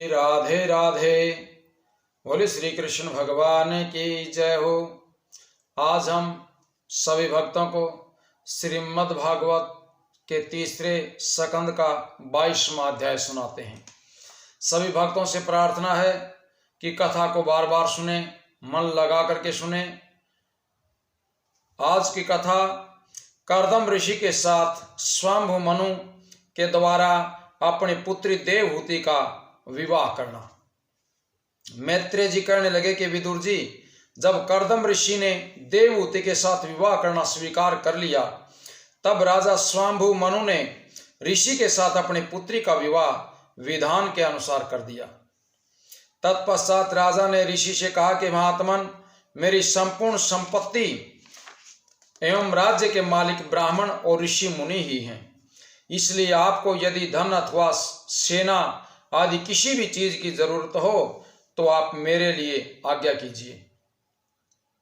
राधे राधे। बोले श्री कृष्ण भगवान की जय हो। आज हम सभी भक्तों को श्रीमद् भागवत के तीसरे स्कंद का 22वां अध्याय सुनाते हैं। सभी भक्तों से प्रार्थना है कि कथा को बार बार सुने, मन लगा करके सुने। आज की कथा कर्दम ऋषि के साथ स्वयंभू मनु के द्वारा अपनी पुत्री देवहूति का विवाह करना। मैत्रेय जी कहने लगे कि विदुर जी, जब कर्दम ऋषि ने देवहूति के साथ विवाह करना स्वीकार कर लिया, तब राजा स्वयंभू मनु ने ऋषि के साथ अपनी पुत्री का विवाह विधान के अनुसार कर दिया। तत्पश्चात राजा ने ऋषि से कहा कि महात्मन, मेरी संपूर्ण संपत्ति एवं राज्य के मालिक ब्राह्मण और ऋषि मुनि ही हैं, इसलिए आपको यदि धन अथवा सेना आदि किसी भी चीज की जरूरत हो तो आप मेरे लिए आज्ञा कीजिए,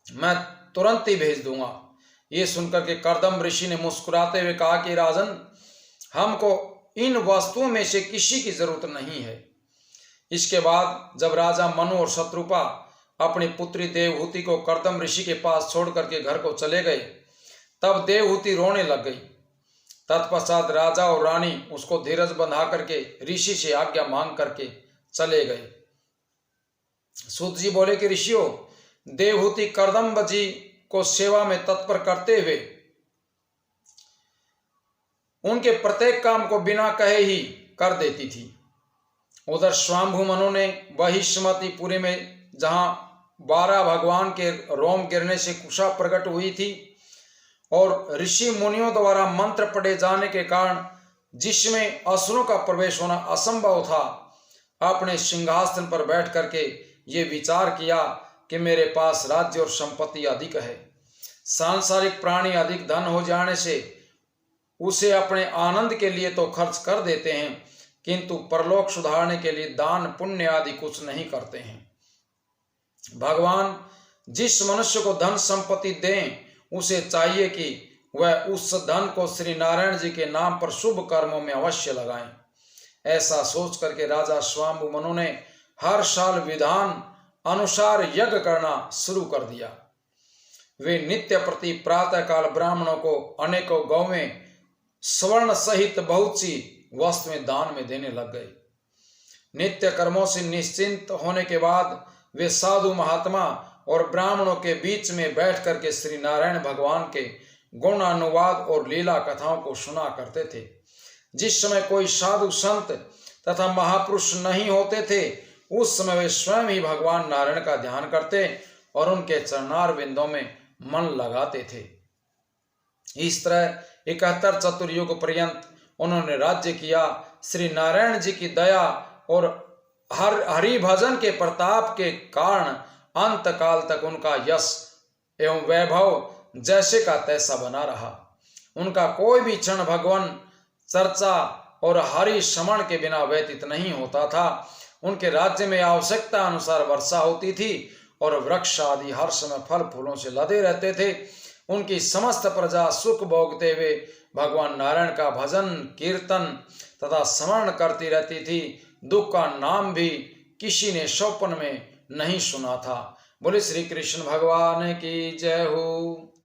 मैं तुरंत ही भेज दूंगा। ये सुनकर के कर्दम ऋषि ने मुस्कुराते हुए कहा कि राजन, हमको इन वस्तुओं में से किसी की जरूरत नहीं है। इसके बाद जब राजा मनु और शत्रुपा अपनी पुत्री देवहूति को कर्दम ऋषि के पास छोड़ करके घर को चले गए, तब देवहूति रोने लग गई। तत्पश्चात राजा और रानी उसको धीरज बंधा करके ऋषि से आज्ञा मांग करके चले गए। सूत जी बोले कि ऋषियों, देवहूति कर्दम्ब जी को सेवा में तत्पर करते हुए उनके प्रत्येक काम को बिना कहे ही कर देती थी। उधर स्वयंभू मनु ने बहिष्मतिपुरी में जहां 12 भगवान के रोम गिरने से कुशा प्रकट हुई थी और ऋषि मुनियों द्वारा मंत्र पढ़े जाने के कारण जिसमें असुरों का प्रवेश होना असंभव था, अपने सिंहासन पर बैठ करके ये विचार किया कि मेरे पास राज्य और संपत्ति अधिक है, सांसारिक प्राणी अधिक धन हो जाने से उसे अपने आनंद के लिए तो खर्च कर देते हैं, किंतु परलोक सुधारने के लिए दान पुण्य आदि कुछ नहीं करते हैं। भगवान जिस मनुष्य को धन संपत्ति दें, उसे चाहिए कि वह उस धन को श्री नारायण जी के नाम पर शुभ कर्मों में अवश्य लगाएं। ऐसा सोच करके राजा स्वयंभू मनु ने हर साल विधान अनुसार यज्ञ करना शुरू कर दिया। वे नित्य प्रति प्रातः काल ब्राह्मणों को अनेकों गौवें स्वर्ण सहित बहुत सी वस्तुएं दान में देने लग गए। नित्य कर्मों से निश्चिंत होने के बाद वे साधु महात्मा और ब्राह्मणों के बीच में बैठ करके श्री नारायण भगवान के गुणानुवाद और लीला कथाओं को सुना करते थे। जिस समय कोई साधु संत तथा महापुरुष नहीं होते थे, उस समय वे स्वयं ही भगवान नारायण का ध्यान करते और उनके चरणार बिंदों में मन लगाते थे। इस तरह 71 चतुर्युग पर्यंत उन्होंने राज्य किया। श्री नारायण जी की दया और हरि भजन के प्रताप के कारण अंत काल तक उनका यश एवं वैभव जैसे का तैसा बना रहा। उनका कोई भी क्षण भगवान चर्चा और हरि स्मरण के बिना व्यतीत नहीं होता था। उनके राज्य में आवश्यकता अनुसार वर्षा होती थी और वृक्ष आदि हर समय फल फूलों से लदे रहते थे। उनकी समस्त प्रजा सुख भोगते हुए भगवान नारायण का भजन कीर्तन तथा स्मरण करती रहती थी। दुख का नाम भी किसी ने स्वप्न में नहीं सुना था। बोले श्री कृष्ण भगवान की जय हो।